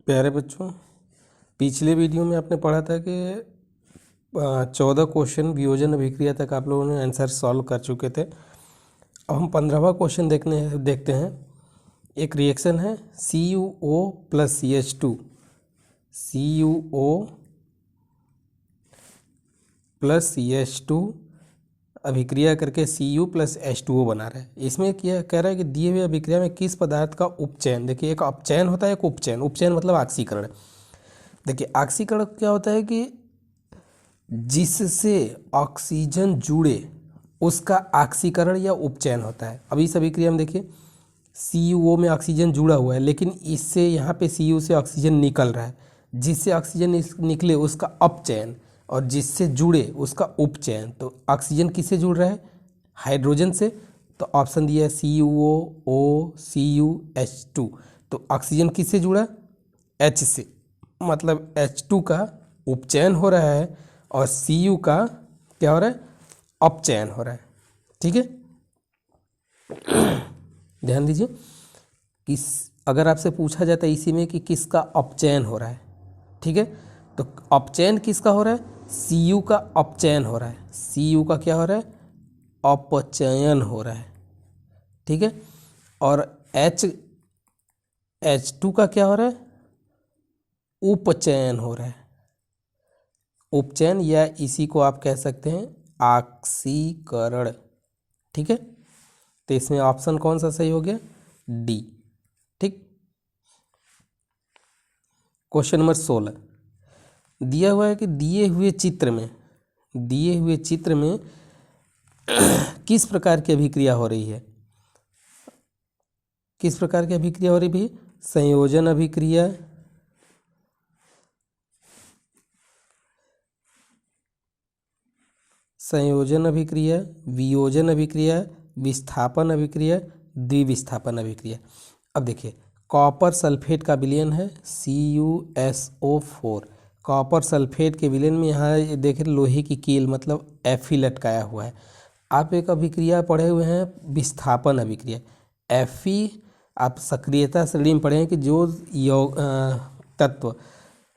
प्यारे बच्चों, पिछले वीडियो में आपने पढ़ा था कि 14 क्वेश्चन वियोजन अभिक्रिया तक आप लोगों ने आंसर सॉल्व कर चुके थे। अब हम 15वां क्वेश्चन देखते हैं। एक रिएक्शन है CuO plus CH2, CuO plus CH2 अभिक्रिया करके Cu प्लस H2O बना रहा है। इसमें क्या कह रहा है कि दिए हुए अभिक्रिया में किस पदार्थ का उपचयन, देखिए एक अपचयन होता है एक उपचयन। उपचयन मतलब ऑक्सीकरण। देखिए ऑक्सीकरण क्या होता है कि जिससे ऑक्सीजन जुड़े उसका ऑक्सीकरण या उपचयन होता है। अभी इस अभिक्रिया में देखिए CuO में ऑक्सीजन जुड़ा हुआ है, लेकिन इससे यहाँ पे Cu से ऑक्सीजन निकल रहा है। जिससे ऑक्सीजन निकले उसका अपचयन और जिससे जुड़े उसका उपचयन। तो ऑक्सीजन किससे जुड़ रहा है? हाइड्रोजन से। तो ऑप्शन दिया है CuO, CuH2। तो ऑक्सीजन किससे जुड़ा? H से, मतलब H2 का उपचयन हो रहा है और Cu का क्या हो रहा है? अपचयन हो रहा है। ठीक है, ध्यान दीजिए। अगर आपसे पूछा जाता है इसी में कि किसका अपचयन हो रहा है, ठीक है, तो अपचयन किसका हो रहा है? Cu का अपचयन हो रहा है। Cu का क्या हो रहा है? अपचयन हो रहा है। ठीक है, और H2 का क्या हो रहा है? उपचयन हो रहा है। उपचयन या इसी को आप कह सकते हैं ऑक्सीकरण। ठीक है, तो इसमें ऑप्शन कौन सा सही हो गया? डी। ठीक, क्वेश्चन नंबर 16 दिया हुआ है कि दिए हुए चित्र में किस प्रकार की अभिक्रिया हो रही है? किस प्रकार की अभिक्रिया हो रही भी? संयोजन अभिक्रिया, संयोजन अभिक्रिया, वियोजन अभिक्रिया, विस्थापन अभिक्रिया, द्विविस्थापन अभिक्रिया। अब देखिए कॉपर सल्फेट का विलयन है CuSO4। कॉपर सल्फेट के विलयन में यहाँ देखें लोहे की कील मतलब Fe लटकाया हुआ है। आप एक अभिक्रिया पढ़े हुए हैं विस्थापन अभिक्रिया। Fe आप सक्रियता श्रेणी में पढ़े हैं कि जो तत्व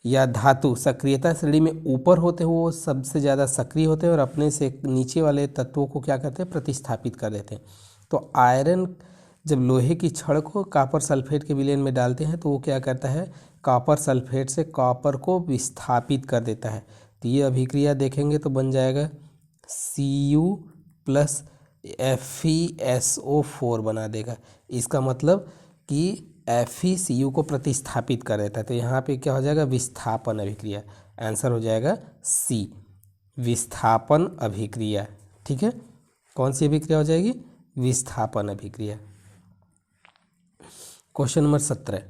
या धातु सक्रियता श्रेणी में ऊपर होते हैं वो सबसे ज़्यादा सक्रिय होते हैं और अपने से नीचे वाले तत्वों को क्या करते हैं? प्रतिस्थापित कर देते हैं। तो आयरन जब लोहे की छड़ को कॉपर सल्फेट के विलयन में डालते हैं तो वो क्या करता है? कॉपर सल्फेट से कॉपर को विस्थापित कर देता है। तो ये अभिक्रिया देखेंगे तो बन जाएगा Cu प्लस FeSO4 बना देगा। इसका मतलब कि Fe Cu को प्रतिस्थापित कर देता है। तो यहाँ पे क्या हो जाएगा? विस्थापन अभिक्रिया। आंसर हो जाएगा C, विस्थापन अभिक्रिया। ठीक है, कौन सी अभिक्रिया हो जाएगी? विस्थापन अभिक्रिया। क्वेश्चन नंबर 17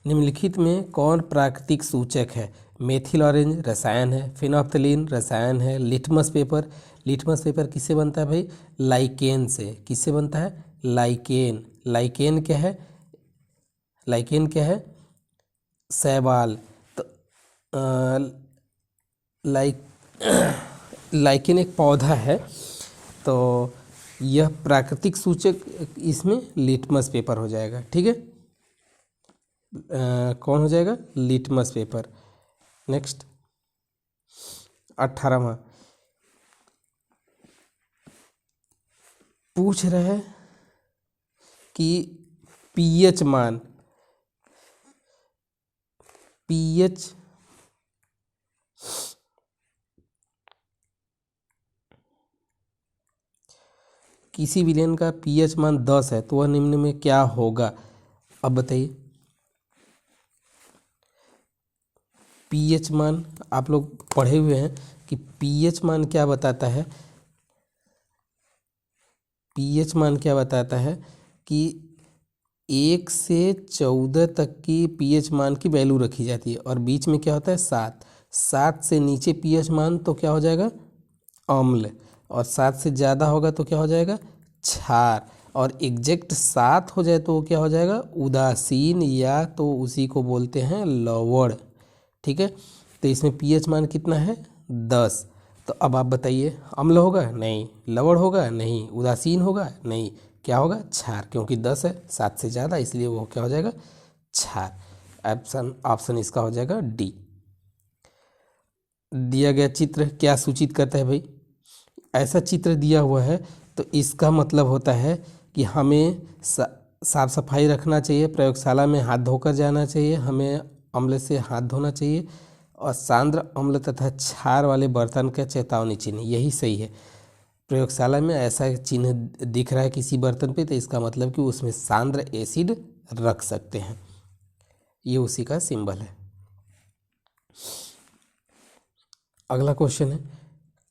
निम्नलिखित में कौन प्राकृतिक सूचक है? मेथिल ऑरेंज रसायन है, फिनोप्थलीन रसायन है, लिटमस पेपर। लिटमस पेपर किससे बनता है भाई? लाइकेन से। किससे बनता है? लाइकेन। लाइकेन क्या है? लाइकेन क्या है? शैवाल। तो लाइकेन एक पौधा है। तो यह प्राकृतिक सूचक इसमें लिटमस पेपर हो जाएगा। ठीक है, कौन हो जाएगा? Litmus paper. नेक्स्ट 18वां पूछ रहे हैं कि pH मान, pH किसी विलयन का pH मान 10 है तो वह निम्न में क्या होगा? अब बताइए pH मान आप लोग पढ़े हुए हैं कि pH मान क्या बताता है? pH मान क्या बताता है कि 1 से 14 तक की pH मान की वैल्यू रखी जाती है और बीच में क्या होता है? 7। 7 से नीचे pH मान तो क्या हो जाएगा? अम्ल। और 7 से ज़्यादा होगा तो क्या हो जाएगा? क्षार। और एग्जैक्ट 7 हो जाए तो वो क्या हो जाएगा? उदासीन, या तो उसी को बोलते हैं लवण। ठीक है, तो इसमें pH मान कितना है? 10। तो अब आप बताइए अम्ल होगा? नहीं। लवण होगा? नहीं। उदासीन होगा? नहीं। क्या होगा? क्षार, क्योंकि 10 है, 7 से ज़्यादा, इसलिए वो क्या हो जाएगा? क्षार। ऑप्शन ऑप्शन इसका हो जाएगा डी। दिया गया चित्र क्या सूचित करता है भाई? ऐसा चित्र दिया हुआ है तो इसका मतलब होता है कि हमें साफ सफाई रखना चाहिए, प्रयोगशाला में हाथ धोकर जाना चाहिए, हमें अम्ल से हाथ धोना चाहिए और सांद्र अम्ल तथा क्षार वाले बर्तन का चेतावनी चिन्ह, यही सही है। प्रयोगशाला में ऐसा चिन्ह दिख रहा है किसी बर्तन पे तो इसका मतलब कि उसमें सांद्र एसिड रख सकते हैं, ये उसी का सिंबल है। अगला क्वेश्चन है,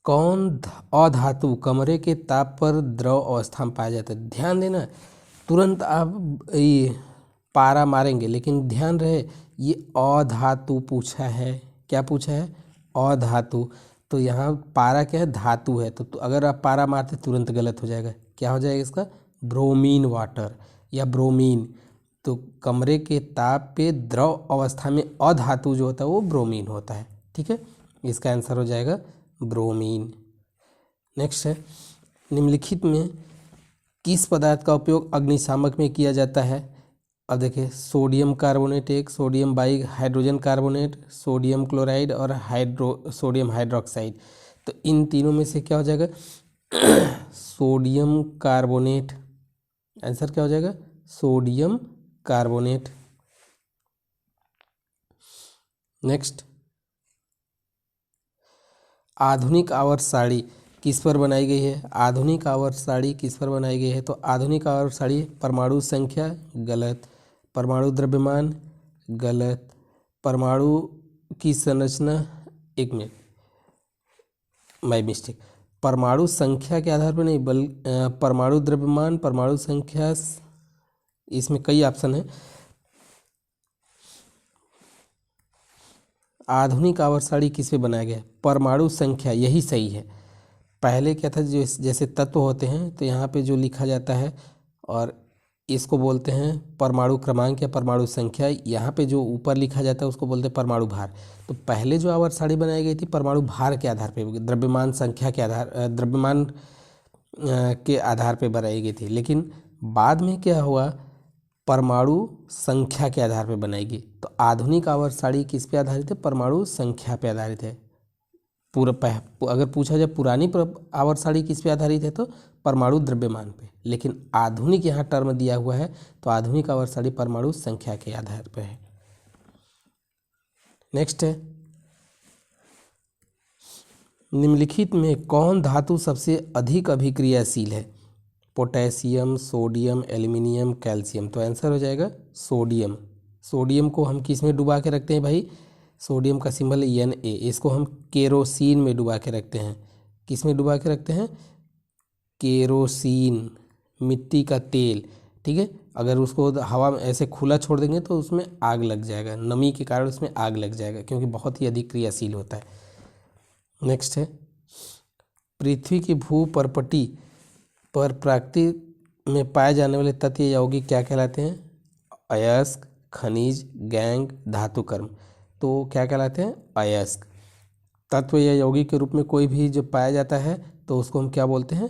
कौन अधातु कमरे के ताप पर द्रव अवस्था में पाया जाता है? ध्यान देना, तुरंत आप ये पारा मारेंगे, लेकिन ध्यान रहे ये अधातु पूछा है। क्या पूछा है? अधातु। तो यहाँ पारा क्या है? धातु है। तो अगर आप पारा मारते तुरंत गलत हो जाएगा। क्या हो जाएगा इसका? ब्रोमीन वाटर या ब्रोमीन। तो कमरे के ताप पे द्रव अवस्था में अधातु जो होता है वो ब्रोमीन होता है। ठीक है, इसका आंसर हो जाएगा ब्रोमीन। नेक्स्ट है, निम्नलिखित में किस पदार्थ का उपयोग अग्निशामक में किया जाता है? अब देखिए, सोडियम कार्बोनेट एक, sodium by hydrogen carbonate, sodium chloride और सोडियम हाइड्रोक्साइड। तो इन तीनों में से क्या हो जाएगा? Sodium carbonate. आंसर क्या हो जाएगा? Sodium carbonate. नेक्स्ट, आधुनिक आवर्त साड़ी किस पर बनाई गई है? आधुनिक आवर्त साड़ी किस पर बनाई गई है? तो आधुनिक आवर्त साड़ी परमाणु संख्या गलत, परमाणु द्रव्यमान गलत, परमाणु की संरचना, एक मिनट माय मिस्टेक, परमाणु संख्या के आधार पर नहीं, परमाणु द्रव्यमान, परमाणु संख्या, इसमें कई ऑप्शन है। आधुनिक आवर्त साड़ी किस पे बनाया गया? परमाणु संख्या, यही सही है। पहले क्या था, जो जैसे तत्व होते हैं तो यहाँ पे जो लिखा जाता है और इसको बोलते हैं परमाणु क्रमांक या परमाणु संख्या, यहाँ पे जो ऊपर लिखा जाता है उसको बोलते हैं परमाणु भार। तो पहले जो आवर्त साड़ी बनाई गई थी परमाणु भार के आधार पे, द्रव्यमान संख्या के आधार, द्रव्यमान के आधार पे बनाई गई थी। लेकिन बाद में क्या हुआ, परमाणु संख्या के आधार पे बनाई गई। तो आधुनिक आवर्त साड़ी किस पे आधारित है? परमाणु संख्या पे आधारित है। अगर पूछा जाए पुरानी आवर्त साड़ी किस पे आधारित है तो परमाणु द्रव्यमान पे, लेकिन आधुनिक यहाँ टर्म दिया हुआ है तो आधुनिक आवर्त साड़ी परमाणु संख्या के आधार पर है। नेक्स्ट है, निम्नलिखित में कौन धातु सबसे अधिक अभिक्रियाशील है? Potassium, sodium, aluminium, calcium. तो आंसर हो जाएगा सोडियम। सोडियम को हम किस में डुबा के रखते हैं भाई? सोडियम का सिंबल है Na। इसको हम केरोसिन में डुबा के रखते हैं। किस में डुबा के रखते हैं? केरोसिन, मिट्टी का तेल। ठीक है, अगर उसको हवा में ऐसे खुला छोड़ देंगे तो उसमें आग लग जाएगा, नमी के कारण उसमें आग लग जाएगा क्योंकि बहुत ही अधिक क्रियाशील होता है। नेक्स्ट है, पृथ्वी की भूपर्पटी पर प्रकृति में पाए जाने वाले तत्व या यौगिक क्या कहलाते हैं? अयस्क, खनिज, गैंग, धातुकर्म। तो क्या कहलाते हैं? अयस्क। तत्व या यौगिक के रूप में कोई भी जो पाया जाता है तो उसको हम क्या बोलते हैं?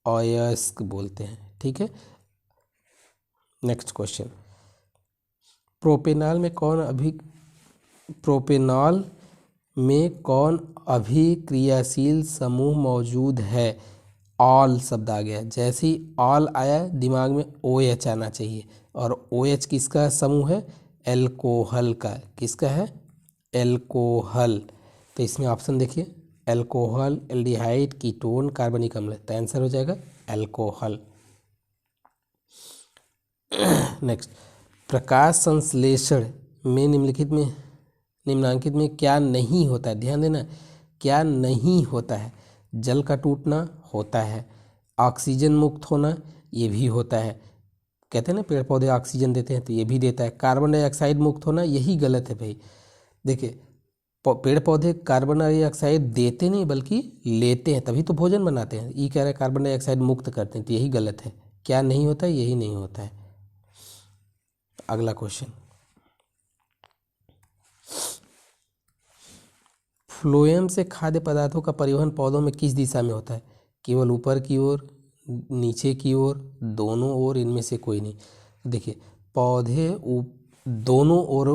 अयस्क बोलते हैं। ठीक है, नेक्स्ट क्वेश्चन, प्रोपेनॉल में कौन अभिक्रियाशील समूह मौजूद है? ऑल शब्द आ गया, जैसे ही ऑल आया दिमाग में OH आना चाहिए, और OH किसका समूह है? एल्कोहल का। किसका है? एल्कोहल। तो इसमें ऑप्शन देखिए, एल्कोहल, एल्डिहाइड, कीटोन, कार्बनिक अम्ल। तो आंसर हो जाएगा एल्कोहल। नेक्स्ट, प्रकाश संश्लेषण में निम्नांकित में क्या नहीं होता है? ध्यान देना, क्या नहीं होता है? जल का टूटना होता है, ऑक्सीजन मुक्त होना ये भी होता है। कहते हैं ना पेड़ पौधे ऑक्सीजन देते हैं तो ये भी देता है। कार्बन डाइऑक्साइड मुक्त होना यही गलत है भाई। देखिए, पेड़ पौधे कार्बन डाइऑक्साइड देते नहीं बल्कि लेते हैं, तभी तो भोजन बनाते हैं। ये कह रहे हैं कार्बन डाइऑक्साइड मुक्त करते हैं, तो यही गलत है। क्या नहीं होता है? यही नहीं होता है। अगला क्वेश्चन, फ्लोएम से खाद्य पदार्थों का परिवहन पौधों में किस दिशा में होता है? केवल ऊपर की ओर, नीचे की ओर, दोनों ओर, इनमें से कोई नहीं। देखिए, पौधे दोनों ओर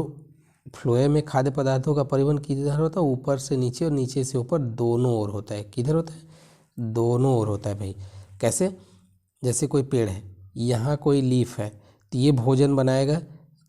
फ्लोएम में खाद्य पदार्थों का परिवहन किधर होता है, ऊपर से नीचे और नीचे से ऊपर, दोनों ओर होता है। किधर होता है, दोनों ओर होता है भाई। कैसे, जैसे कोई पेड़ है, यहाँ कोई लीफ है, तो ये भोजन बनाएगा,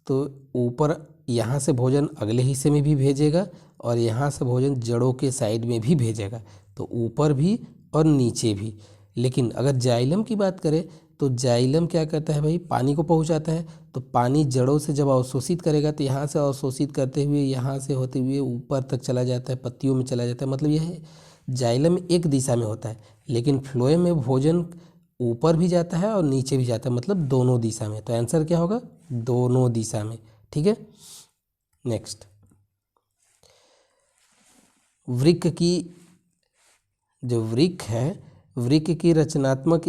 तो ऊपर यहाँ से भोजन अगले हिस्से में भी भेजेगा और यहाँ से भोजन जड़ों के साइड में भी भेजेगा, तो ऊपर भी और नीचे भी। लेकिन अगर जाइलम की बात करें तो जाइलम क्या करता है भाई, पानी को पहुँचाता है, तो पानी जड़ों से जब अवशोषित करेगा तो यहाँ से अवशोषित करते हुए यहाँ से होते हुए ऊपर तक चला जाता है, पत्तियों में चला जाता है। मतलब यह जाइलम एक दिशा में होता है, लेकिन फ्लोएम में भोजन ऊपर भी जाता है और नीचे भी जाता है, मतलब दोनों दिशा में। तो आंसर क्या होगा, दोनों दिशा में। ठीक है, नेक्स्ट, वृक्क की जो वृक्क है, वृक्क की रचनात्मक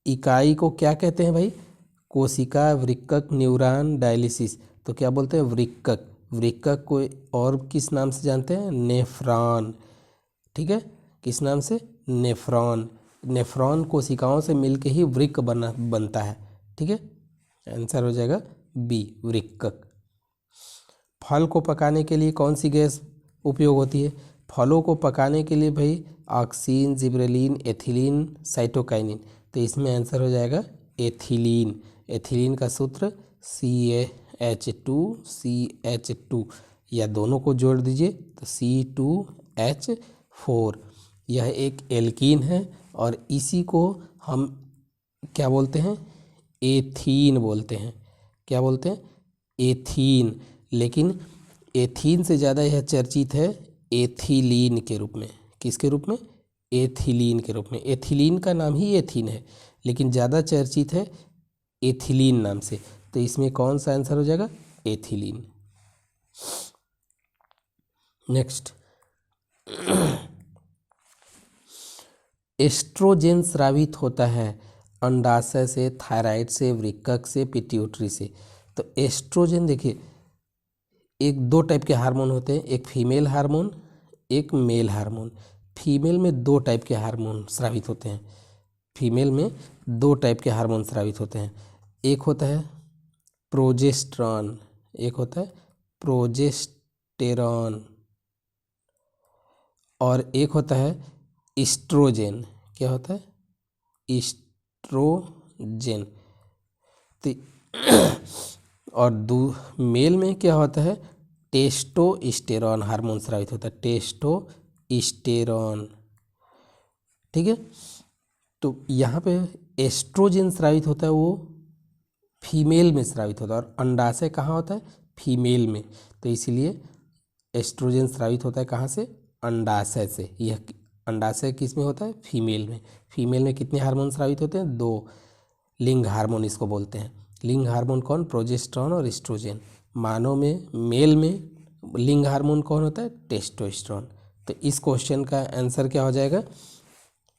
इकाई को क्या कहते हैं भाई, कोशिका, वृक्कक, न्यूरॉन, डायलिसिस। तो क्या बोलते हैं, वृक्कक। वृक्कक को और किस नाम से जानते हैं, नेफ्रॉन। ठीक है, किस नाम से, नेफ्रॉन। नेफ्रॉन कोशिकाओं से मिलकर ही वृक्क बनता है। ठीक है, आंसर हो जाएगा बी, वृक्कक। फल को पकाने के लिए कौन सी गैस उपयोग होती है, फलों को पकाने के लिए भाई ऑक्सीन, जिबरेलिन, एथिलीन, साइटोकाइनिन। तो इसमें आंसर हो जाएगा एथिलीन। एथिलीन का सूत्र CH2CH2, या दोनों को जोड़ दीजिए तो C2H4। यह एक एल्कीन है और इसी को हम क्या बोलते हैं, एथीन बोलते हैं। क्या बोलते हैं, एथीन। लेकिन एथीन से ज़्यादा यह चर्चित है एथिलीन के रूप में। किसके रूप में, एथिलीन के रूप में। एथिलीन का नाम ही एथीन है, लेकिन ज़्यादा चर्चित है एथिलीन नाम से। तो इसमें कौन सा आंसर हो जाएगा, एथिलीन। नेक्स्ट, एस्ट्रोजेन स्रावित होता है अंडाशय से, थायराइड से, वृक्कक से, पिट्यूटरी से। तो एस्ट्रोजेन देखिए, एक दो टाइप के हार्मोन होते हैं, एक फीमेल हार्मोन, एक मेल हार्मोन। फीमेल में दो टाइप के हार्मोन स्रावित होते हैं। फीमेल में दो टाइप के हार्मोन स्रावित होते हैं, एक होता है प्रोजेस्टेरॉन, एक होता है प्रोजेस्टेरॉन, और एक होता है ईस्ट्रोजेन। क्या होता है, ईस्ट्रोजेन। तो और मेल में क्या होता है, टेस्टोस्टेरॉन हार्मोन स्रावित होता है, टेस्टोस्टेरॉन। ठीक है, तो यहाँ पे एस्ट्रोजेन स्रावित होता है, वो फीमेल में स्रावित होता है, और अंडाशय कहाँ होता है, फीमेल में। तो इसीलिए एस्ट्रोजेन स्रावित होता है कहाँ से, अंडाशय से। यह अंडाशय किस में होता है, फीमेल में। फीमेल में कितने हार्मोन स्रावित होते हैं, दो। लिंग हार्मोन इसको बोलते हैं। लिंग हार्मोन कौन, प्रोजेस्टेरॉन और एस्ट्रोजेन। मानव में, मेल में लिंग हार्मोन कौन होता है, टेस्टोस्टेरॉन। तो इस क्वेश्चन का आंसर क्या हो जाएगा,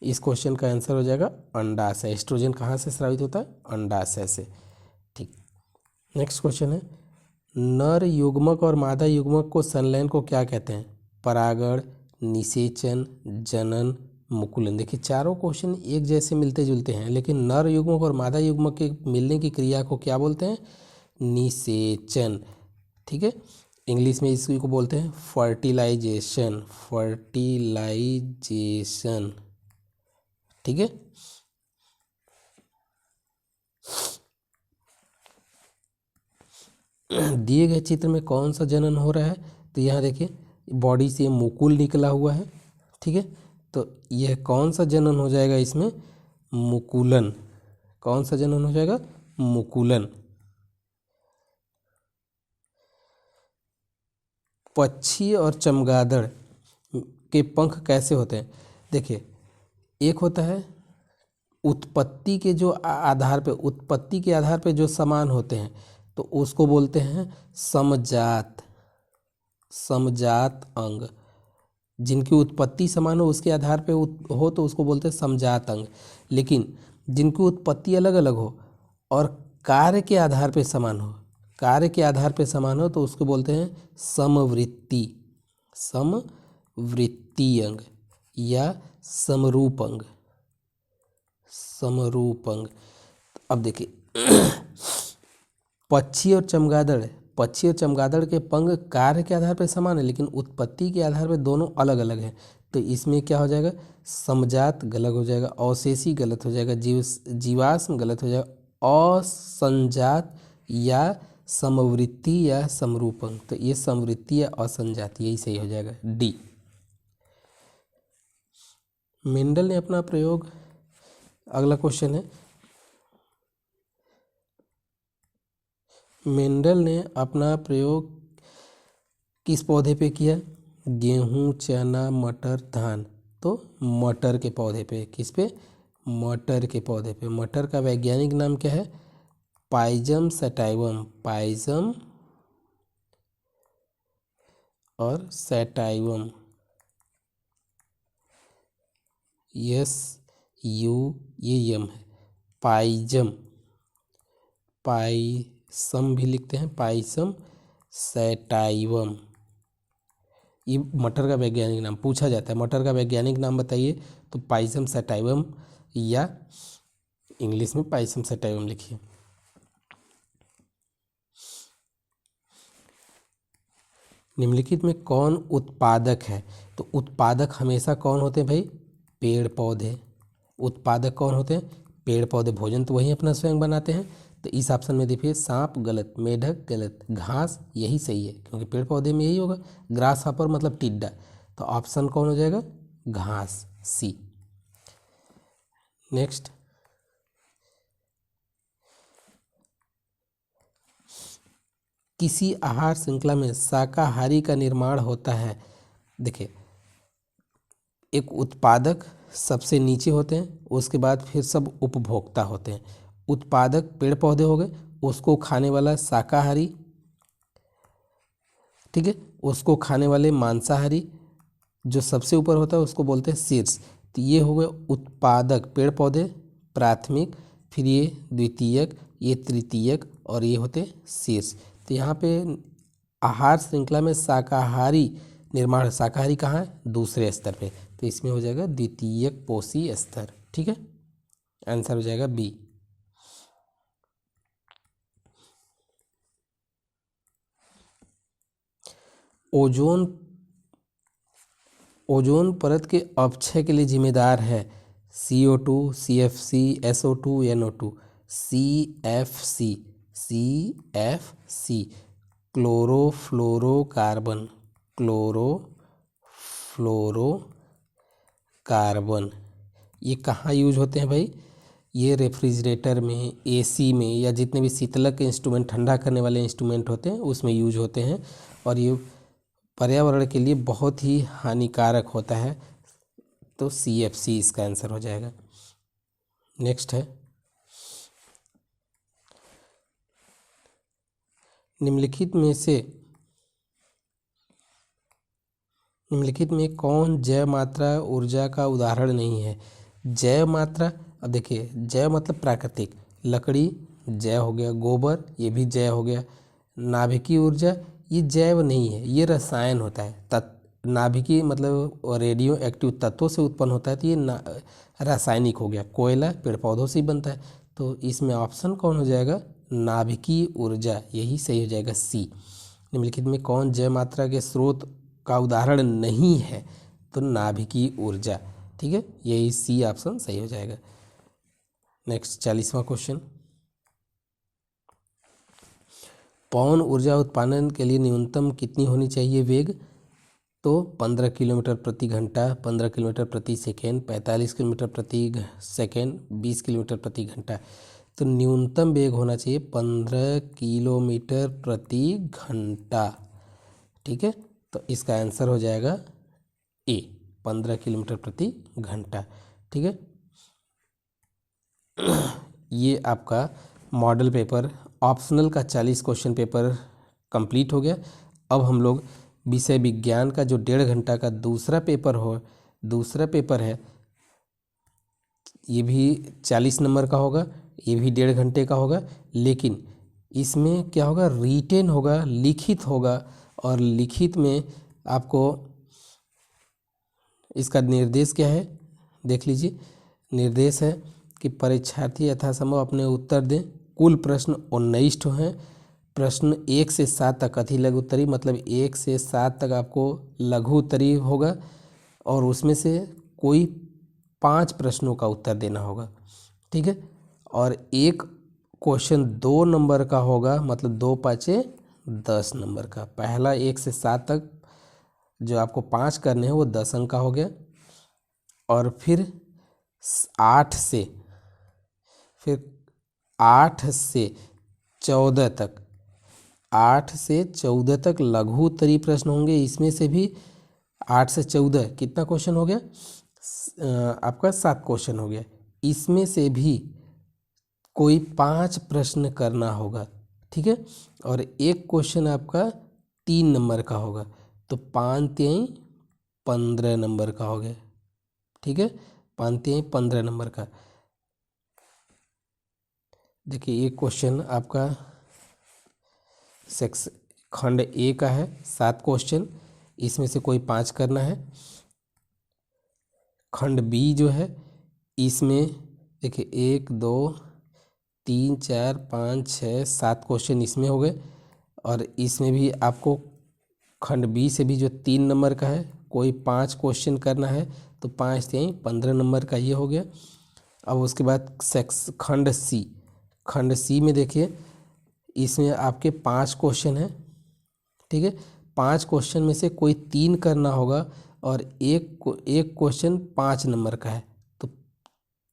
इस क्वेश्चन का आंसर हो जाएगा अंडाशय। एस्ट्रोजन कहाँ से स्रावित होता है, अंडाशय से। ठीक, नेक्स्ट क्वेश्चन है, नर युग्मक और मादा युग्मक को संलयन को क्या कहते हैं, परागण, निषेचन, जनन, मुकुलन। देखिए चारों क्वेश्चन एक जैसे मिलते जुलते हैं, लेकिन नर युग्मक और मादा युग्मक के मिलने की क्रिया को क्या बोलते हैं, निषेचन। ठीक है, इंग्लिश में इसी को बोलते हैं फर्टिलाइजेशन, फर्टिलाइजेशन। ठीक है, दिए गए चित्र में कौन सा जनन हो रहा है, तो यहाँ देखिए बॉडी से मुकुल निकला हुआ है। ठीक है, तो यह कौन सा जनन हो जाएगा इसमें, मुकुलन। कौन सा जनन हो जाएगा, मुकुलन। पक्षी और चमगादड़ के पंख कैसे होते हैं, देखिए एक होता है उत्पत्ति के जो आधार पे, उत्पत्ति के आधार पे जो समान होते हैं तो उसको बोलते हैं समजात, समजात अंग। जिनकी उत्पत्ति समान हो उसके आधार पे हो तो उसको बोलते हैं समजात अंग। लेकिन जिनकी उत्पत्ति अलग अलग हो और कार्य के आधार पे समान हो, कार्य के आधार पे समान हो तो उसको बोलते हैं समवृत्ति, समवृत्ति अंग या समरूप अंग, समरूप अंग। अब देखिए पक्षी और चमगादड़ पक्षी और चमगादड़ के पंख कार्य के आधार पर समान है लेकिन उत्पत्ति के आधार पर दोनों अलग अलग हैं। तो इसमें क्या हो जाएगा, समजात गलत हो जाएगा, अवशेषी गलत हो जाएगा, जीवाश्म गलत हो जाएगा, असंजात या समवृत्ति या समरूपंग। तो ये समवृत्ति या असंजात यही सही हो जाएगा, डी। मेंडल ने अपना प्रयोग, अगला क्वेश्चन है, मेंडल ने अपना प्रयोग किस पौधे पे किया, गेहूं, चना, मटर, धान। तो मटर के पौधे पे, किस पे, मटर के पौधे पे। मटर का वैज्ञानिक नाम क्या है, पाइजम सैटाइवम, पाइजम और सैटाइवम, SUAM है, पाइजम, पाइसम भी लिखते हैं, पाइसम सैटाइवम। ये मटर का वैज्ञानिक नाम पूछा जाता है, मटर का वैज्ञानिक नाम बताइए, तो पाइसम सैटाइवम या इंग्लिश में पाइसम सैटाइवम लिखिए। निम्नलिखित में कौन उत्पादक है, तो उत्पादक हमेशा कौन होते हैं भाई, पेड़ पौधे। उत्पादक कौन होते हैं, पेड़ पौधे। भोजन तो वही अपना स्वयं बनाते हैं। तो इस ऑप्शन में देखिए सांप गलत, मेढक गलत, घास यही सही है क्योंकि पेड़ पौधे में यही होगा, ग्रास हॉपर मतलब टिड्डा। तो ऑप्शन कौन हो जाएगा, घास, सी। नेक्स्ट, किसी आहार श्रृंखला में शाकाहारी का निर्माण होता है। देखिए, एक उत्पादक सबसे नीचे होते हैं, उसके बाद फिर सब उपभोक्ता होते हैं। उत्पादक पेड़ पौधे हो गए, उसको खाने वाला शाकाहारी, ठीक है, उसको खाने वाले मांसाहारी, जो सबसे ऊपर होता है उसको बोलते हैं शीर्ष। तो ये हो गए उत्पादक पेड़ पौधे प्राथमिक, फिर ये द्वितीयक, ये तृतीयक और ये होते शीर्ष। तो यहाँ पे आहार श्रृंखला में शाकाहारी निर्माण, शाकाहारी कहाँ है, दूसरे स्तर पे। तो इसमें हो जाएगा द्वितीयक पोषी स्तर, ठीक है, आंसर हो जाएगा बी। ओजोन परत के अपक्षय के लिए जिम्मेदार है CO2, CFC, SO2, NO2। CFC chlorofluorocarbon, chlorofluorocarbon. ये कहाँ यूज होते हैं भाई, ये रेफ्रिजरेटर में, AC में, या जितने भी शीतलक इंस्ट्रूमेंट, ठंडा करने वाले इंस्ट्रूमेंट होते हैं उसमें यूज होते हैं। और ये पर्यावरण के लिए बहुत ही हानिकारक होता है। तो CFC इसका आंसर हो जाएगा। नेक्स्ट है, निम्नलिखित में कौन जैव मात्रा ऊर्जा का उदाहरण नहीं है। जैव मात्रा, अब देखिए जैव मतलब प्राकृतिक, लकड़ी जैव हो गया, गोबर ये भी जैव हो गया। नाभिकीय ऊर्जा ये जैव नहीं है, ये रसायन होता है। नाभिकीय मतलब रेडियो एक्टिव तत्वों से उत्पन्न होता है, तो ये रासायनिक हो गया। कोयला पेड़ पौधों से ही बनता है। तो इसमें ऑप्शन कौन हो जाएगा, नाभिकीय ऊर्जा, यही सही हो जाएगा, सी। निम्नलिखित में कौन जैव मात्रा के स्रोत का उदाहरण नहीं है, तो नाभिकीय ऊर्जा, ठीक है, यही सी ऑप्शन सही हो जाएगा। नेक्स्ट 40वां क्वेश्चन, पवन ऊर्जा उत्पादन के लिए न्यूनतम कितनी होनी चाहिए वेग, तो 15 किलोमीटर प्रति घंटा, 15 किलोमीटर प्रति सेकेंड, 45 किलोमीटर प्रति सेकेंड, 20 किलोमीटर प्रति घंटा। तो न्यूनतम वेग होना चाहिए 15 किलोमीटर प्रति घंटा, ठीक है। तो इसका आंसर हो जाएगा ए, 15 किलोमीटर प्रति घंटा, ठीक है। ये आपका मॉडल पेपर ऑप्शनल का 40 क्वेश्चन पेपर कंप्लीट हो गया। अब हम लोग विषय विज्ञान का जो 1.5 घंटा का दूसरा पेपर है, ये भी 40 नंबर का होगा, ये भी 1.5 घंटे का होगा। लेकिन इसमें क्या होगा, रिटेन होगा, लिखित होगा। और लिखित में आपको इसका निर्देश क्या है, देख लीजिए। निर्देश है कि परीक्षार्थी यथासंभव अपने उत्तर दें। कुल प्रश्न 19 हैं। प्रश्न 1 से 7 तक अति लघु उत्तरीय, मतलब 1 से 7 तक आपको लघु उत्तरीय होगा और उसमें से कोई 5 प्रश्नों का उत्तर देना होगा। ठीक है, और एक क्वेश्चन 2 नंबर का होगा, मतलब 2×5=10 नंबर का। पहला 1 से 7 तक जो आपको 5 करने हैं वो 10 अंक का हो गया, और फिर 8 से फिर 8 से 14 तक 8 से 14 तक लघु उत्तरीय प्रश्न होंगे। इसमें से भी 8 से 14 कितना क्वेश्चन हो गया? आपका 7 क्वेश्चन हो गया। इसमें से भी कोई 5 प्रश्न करना होगा। ठीक है, और एक क्वेश्चन आपका 3 नंबर का होगा, तो 5×3=15 नंबर का हो गया। ठीक है, 5×3=15 नंबर का। देखिए ये क्वेश्चन आपका खंड ए का है, 7 क्वेश्चन, इसमें से कोई 5 करना है। खंड बी जो है इसमें देखिए 1 2 3 4 5 6 7 क्वेश्चन इसमें हो गए, और इसमें भी आपको खंड बी से भी जो 3 नंबर का है कोई 5 क्वेश्चन करना है, तो 5×3=15 नंबर का ये हो गया। अब उसके बाद खंड सी में देखिए इसमें आपके 5 क्वेश्चन हैं। ठीक है, 5 क्वेश्चन में से कोई 3 करना होगा, और एक क्वेश्चन 5 नंबर का है, तो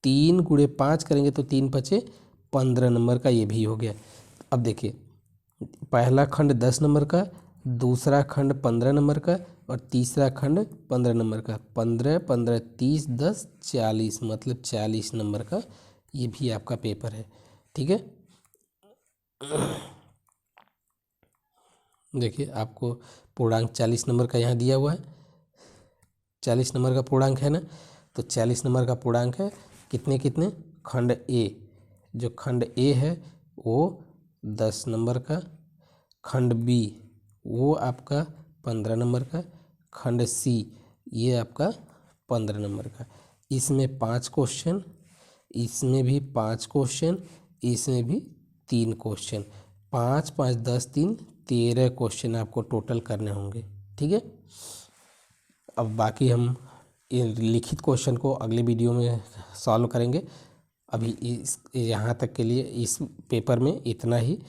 3×5 करेंगे तो 3×5=15 नंबर का ये भी हो गया। अब देखिए पहला खंड 10 नंबर का, दूसरा खंड 15 नंबर का, और तीसरा खंड 15 नंबर का। 15 15 30 10 40, मतलब 40 नंबर का ये भी आपका पेपर है। ठीक है, देखिए आपको पूर्णांक 40 नंबर का यहाँ दिया हुआ है। 40 नंबर का पूर्णांक है ना, तो 40 नंबर का पूर्णांक है कितने कितने? खंड ए, जो खंड ए है वो 10 नंबर का, खंड बी वो आपका 15 नंबर का, खंड सी ये आपका 15 नंबर का। इसमें 5 क्वेश्चन, इसमें भी 5 क्वेश्चन, इसमें भी 3 क्वेश्चन। 5 5 10 3 13 क्वेश्चन आपको टोटल करने होंगे। ठीक है, अब बाकी हम लिखित क्वेश्चन को अगले वीडियो में सॉल्व करेंगे। अभी इस यहाँ तक के लिए इस पेपर में इतना ही।